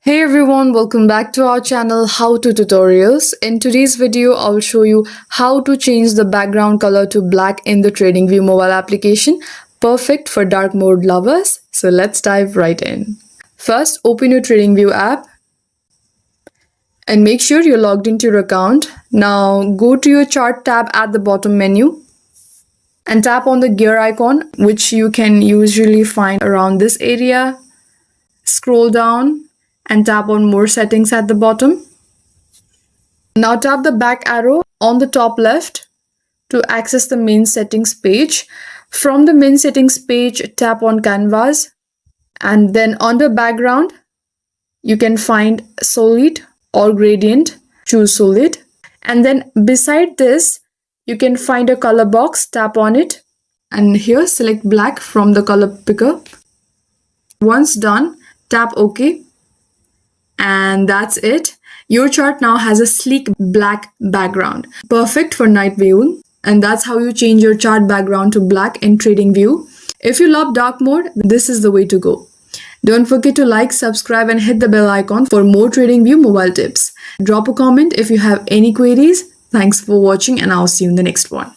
Hey everyone, welcome back to our channel How to Tutorials. In today's video, I'll show you how to change the background color to black in the TradingView mobile application, perfect for dark mode lovers. So let's dive right in. First, open your TradingView app and make sure you're logged into your account. Now go to your chart tab at the bottom menu and tap on the gear icon, which you can usually find around this area. Scroll down and tap on more settings at the bottom. Now tap the back arrow on the top left to access the main settings page. From the main settings page, tap on canvas, and then under background you can find solid or gradient. Choose solid, and then beside this you can find a color box. Tap on it and here select black from the color picker. Once done, tap OK. And that's it. Your chart now has a sleek black background, perfect for night viewing. And that's how you change your chart background to black in TradingView. If you love dark mode, this is the way to go. Don't forget to like, subscribe, and hit the bell icon for more TradingView mobile tips. Drop a comment if you have any queries. Thanks for watching, and I'll see you in the next one.